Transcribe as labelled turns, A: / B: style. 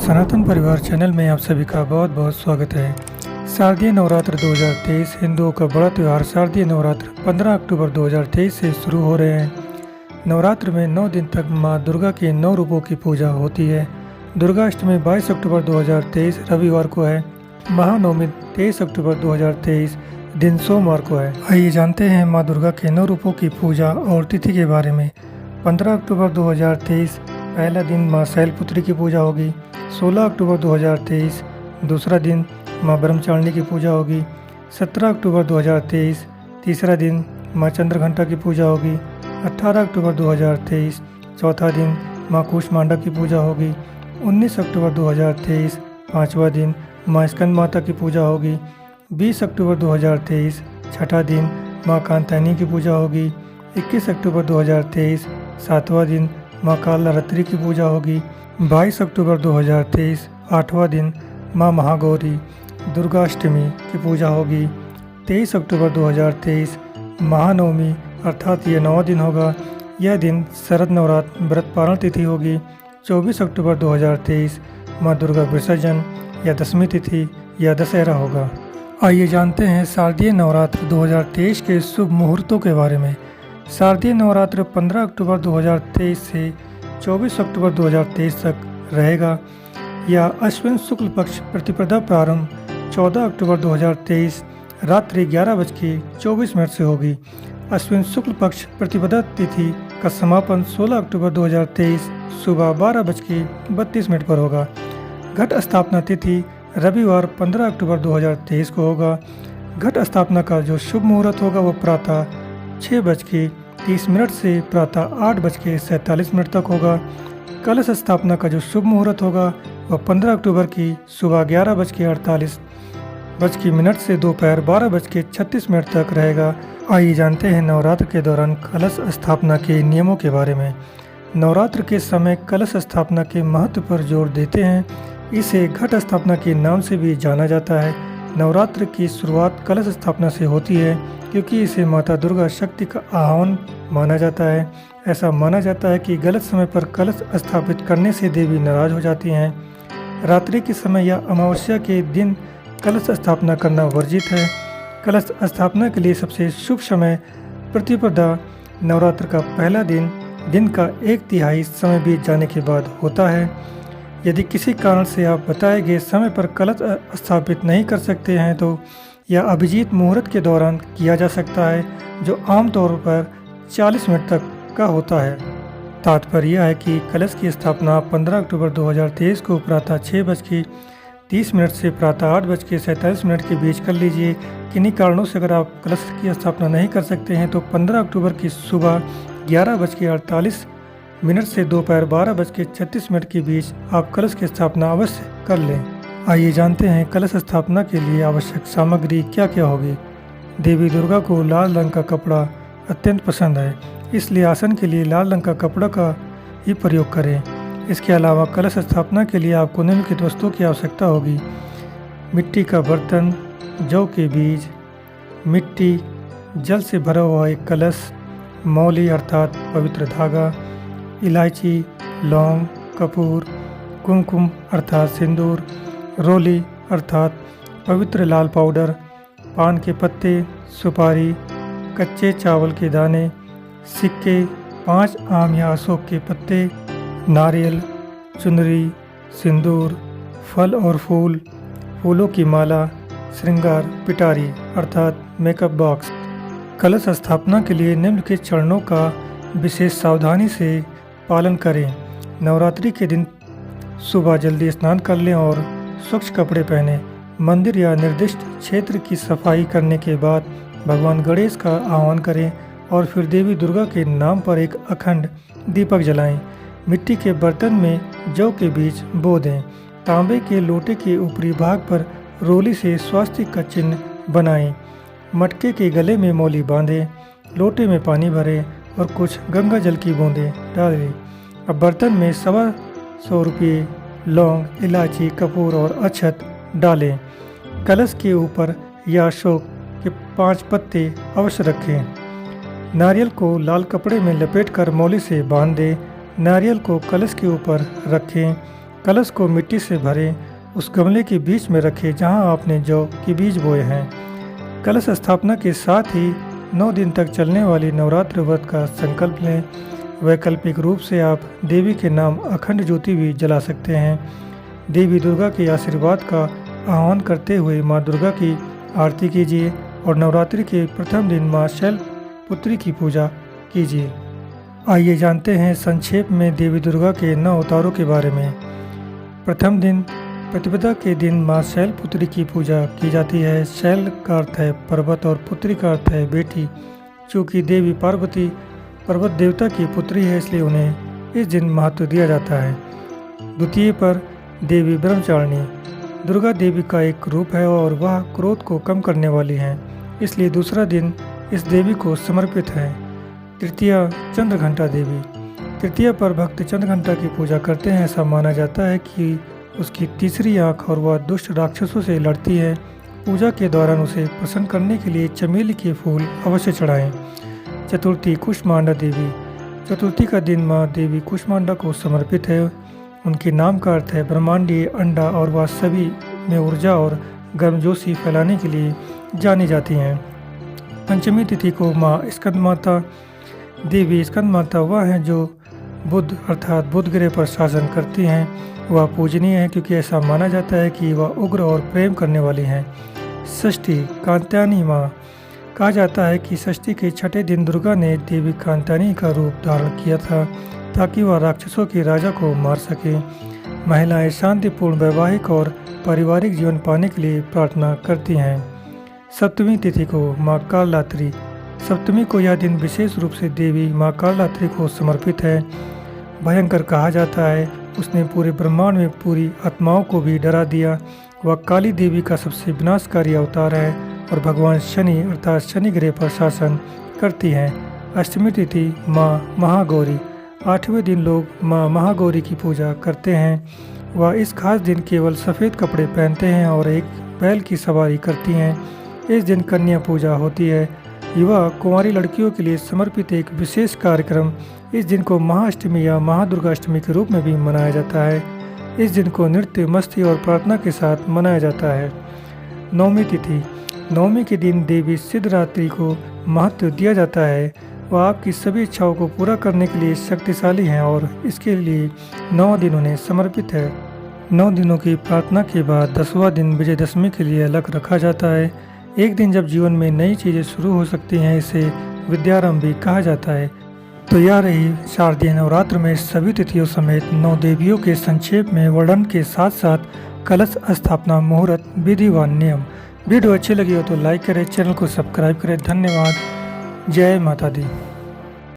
A: सनातन परिवार चैनल में आप सभी का बहुत बहुत स्वागत है। शारदीय नवरात्र 2023 हिंदुओं का बड़ा त्यौहार शारदीय नवरात्र 15 अक्टूबर 2023 से शुरू हो रहे हैं। नवरात्र में 9 दिन तक मां दुर्गा के 9 रूपों की पूजा होती है। दुर्गा अष्टमी 22 अक्टूबर 2023 रविवार को है। महानवमी 23 अक्टूबर 2023 दिन सोमवार को है। आइए जानते हैं मां दुर्गा के 9 रूपों की पूजा और तिथि के बारे में। 15 अक्टूबर 2023 पहला दिन मां शैलपुत्री की पूजा होगी। 16 अक्टूबर 2023 दूसरा दिन मां ब्रह्मचारिणी की पूजा होगी। 17 अक्टूबर 2023 तीसरा दिन मां चंद्रघंटा की पूजा होगी। 18 अक्टूबर 2023 चौथा दिन मां कूष्मांडा की पूजा होगी। 19 अक्टूबर 2023 पाँचवा दिन मां स्कंद माता की पूजा होगी। 20 अक्टूबर 2023 छठा दिन मां कात्यायनी की पूजा होगी। 21 अक्टूबर 2023 सातवां दिन मां कालरात्रि की पूजा होगी। 22 अक्टूबर 2023 आठवां दिन मां महागौरी दुर्गाष्टमी की पूजा होगी। 23 अक्टूबर 2023 महानवमी अर्थात ये 9वां दिन होगा। यह दिन शरद नवरात्र व्रत पारण तिथि होगी। 24 अक्टूबर 2023 मां दुर्गा विसर्जन या दशमी तिथि या दशहरा होगा। आइए जानते हैं शारदीय नवरात्र 2023 के शुभ मुहूर्तों के बारे में। शारदीय नवरात्र 15 अक्टूबर 2023 से 24 अक्टूबर 2023 तक रहेगा। यह अश्विन शुक्ल पक्ष प्रतिपदा प्रारंभ 14 अक्टूबर 2023 रात्रि 11:24 से होगी। अश्विन शुक्ल पक्ष प्रतिपदा तिथि का समापन 16 अक्टूबर 2023 सुबह 12:32 पर होगा। घट स्थापना तिथि रविवार 15 अक्टूबर 2023 को होगा। घट स्थापना का जो शुभ मुहूर्त होगा वो प्रातः 6:30 से प्रातः 8:47 तक होगा। कलश स्थापना का जो शुभ मुहूर्त होगा वह 15 अक्टूबर की सुबह 11:48 से दोपहर 12:36 तक रहेगा। आइए जानते हैं नवरात्र के दौरान कलश स्थापना के नियमों के बारे में। नवरात्र के समय कलश स्थापना के महत्व पर जोर देते हैं। इसे घट स्थापना के नाम से भी जाना जाता है। नवरात्र की शुरुआत कलश स्थापना से होती है क्योंकि इसे माता दुर्गा शक्ति का आह्वान माना जाता है। ऐसा माना जाता है कि गलत समय पर कलश स्थापित करने से देवी नाराज हो जाती हैं। रात्रि के समय या अमावस्या के दिन कलश स्थापना करना वर्जित है। कलश स्थापना के लिए सबसे शुभ समय प्रतिपदा नवरात्र का पहला दिन का 1/3 समय बीत जाने के बाद होता है। यदि किसी कारण से आप बताए गए समय पर कलश स्थापित नहीं कर सकते हैं तो यह अभिजीत मुहूर्त के दौरान किया जा सकता है, जो आमतौर पर 40 मिनट तक का होता है। तात्पर्य यह है कि कलश की स्थापना 15 अक्टूबर 2023 को प्रातः 6:30 से प्रातः 8:47 के बीच कर लीजिए। किन्हीं कारणों से अगर आप कलश की स्थापना नहीं कर सकते हैं तो 15 अक्टूबर की सुबह 11:48 से दोपहर 12:36 के बीच आप कलश की स्थापना अवश्य कर लें। आइए जानते हैं कलश स्थापना के लिए आवश्यक सामग्री क्या क्या होगी। देवी दुर्गा को लाल रंग का कपड़ा अत्यंत पसंद है, इसलिए आसन के लिए लाल रंग का कपड़ा का ही प्रयोग करें। इसके अलावा कलश स्थापना के लिए आपको निम्नलिखित वस्तुओं की आवश्यकता होगी। मिट्टी का बर्तन, जौ के बीज, मिट्टी, जल से भरा हुआ एक कलश, मौली अर्थात पवित्र धागा, इलायची, लौंग, कपूर, कुमकुम अर्थात सिंदूर, रोली अर्थात पवित्र लाल पाउडर, पान के पत्ते, सुपारी, कच्चे चावल के दाने, सिक्के, 5 आम या अशोक के पत्ते, नारियल, चुनरी, सिंदूर, फल और फूलों की माला, श्रृंगार पिटारी अर्थात मेकअप बॉक्स। कलश स्थापना के लिए निम्नलिखित चरणों का विशेष सावधानी से पालन करें। नवरात्रि के दिन सुबह जल्दी स्नान कर लें और स्वच्छ कपड़े पहनें। मंदिर या निर्दिष्ट क्षेत्र की सफाई करने के बाद भगवान गणेश का आह्वान करें और फिर देवी दुर्गा के नाम पर एक अखंड दीपक जलाएं। मिट्टी के बर्तन में जौ के बीज बो दें। तांबे के लोटे के ऊपरी भाग पर रोली से स्वास्तिक का चिन्ह बनाएं। मटके के गले में मौली बांधें। लोटे में पानी भरें और कुछ गंगा जल की बूंदें डालें। अब बर्तन में 125 रुपये, लौंग, इलायची, कपूर और अक्षत डालें। कलश के ऊपर या अशोक के 5 पत्ते अवश्य रखें। नारियल को लाल कपड़े में लपेटकर मौली से बांध दें। नारियल को कलश के ऊपर रखें। कलश को मिट्टी से भरें, उस गमले के बीच में रखें जहां आपने जौ के बीज बोए हैं। कलश स्थापना के साथ ही 9 दिन तक चलने वाली नवरात्र व्रत का संकल्प लें। वैकल्पिक रूप से आप देवी के नाम अखंड ज्योति भी जला सकते हैं। देवी दुर्गा के आशीर्वाद का आह्वान करते हुए माँ दुर्गा की आरती कीजिए और नवरात्रि के प्रथम दिन माँ शैलपुत्री की पूजा कीजिए। आइए जानते हैं संक्षेप में देवी दुर्गा के 9 अवतारों के बारे में। प्रथम दिन प्रतिपदा के दिन माँ शैलपुत्री की पूजा की जाती है। शैल का अर्थ है पर्वत और पुत्री का अर्थ है बेटी। चूँकि देवी पार्वती पर्वत देवता की पुत्री है, इसलिए उन्हें इस दिन महत्व दिया जाता है। द्वितीय पर देवी ब्रह्मचारिणी दुर्गा देवी का एक रूप है और वह क्रोध को कम करने वाली हैं, इसलिए दूसरा दिन इस देवी को समर्पित है। तृतीया चंद्रघंटा देवी। तृतीया पर भक्त चंद्रघंटा की पूजा करते हैं। ऐसा माना जाता है कि उसकी तीसरी आंख और वह दुष्ट राक्षसों से लड़ती है। पूजा के दौरान उसे प्रसन्न करने के लिए चमेली के फूल अवश्य चढ़ाएं। चतुर्थी कुष्मांडा देवी। चतुर्थी का दिन माँ देवी कुष्मांडा को समर्पित है। उनके नाम का अर्थ है ब्रह्मांडीय अंडा और वह सभी में ऊर्जा और गर्मजोशी फैलाने के लिए जानी जाती हैं। पंचमी तिथि को माँ स्कंदमाता देवी। स्कंदमाता वह हैं जो बुध अर्थात बुध ग्रह पर शासन करती हैं। वह पूजनीय है क्योंकि ऐसा माना जाता है कि वह उग्र और प्रेम करने वाली हैं। षष्ठी कात्यायनी माँ। कहा जाता है कि षष्ठी के छठे दिन दुर्गा ने देवी कात्यायनी का रूप धारण किया था ताकि वह राक्षसों के राजा को मार सके। महिलाएं शांतिपूर्ण वैवाहिक और पारिवारिक जीवन पाने के लिए प्रार्थना करती हैं। सप्तमी तिथि को माँ कालरात्रि। सप्तमी को यह दिन विशेष रूप से देवी माँ कालरात्रि को समर्पित है। भयंकर कहा जाता है, उसने पूरे ब्रह्मांड में पूरी आत्माओं को भी डरा दिया। वह काली देवी का सबसे विनाशकारी अवतार है और भगवान शनि अर्थात शनि ग्रह पर शासन करती हैं। अष्टमी तिथि माँ महागौरी। 8वें दिन लोग माँ महागौरी की पूजा करते हैं। वह इस खास दिन केवल सफ़ेद कपड़े पहनते हैं और एक बैल की सवारी करती हैं। इस दिन कन्या पूजा होती है। युवा कुंवारी लड़कियों के लिए समर्पित एक विशेष कार्यक्रम इस दिन को महाअष्टमी या महादुर्गाष्टमी के रूप में भी मनाया जाता है। इस दिन को नृत्य, मस्ती और प्रार्थना के साथ मनाया जाता है। नवमी तिथि। नवमी के दिन देवी सिद्धरात्रि को महत्व दिया जाता है। वह आपकी सभी इच्छाओं को पूरा करने के लिए शक्तिशाली हैं और इसके लिए 9 दिन उन्हें समर्पित है। 9 दिनों की प्रार्थना के बाद 10वां दिन विजयदशमी के लिए अलग रखा जाता है। एक दिन जब जीवन में नई चीज़ें शुरू हो सकती हैं, इसे विद्यारंभ भी कहा जाता है। तो यह रही शारदीय नवरात्र में सभी तिथियों समेत 9 देवियों के संक्षेप में वर्णन के साथ साथ कलश स्थापना, मुहूर्त, विधि व नियम। वीडियो अच्छी लगी हो तो लाइक करें, चैनल को सब्सक्राइब करें। धन्यवाद। जय माता दी।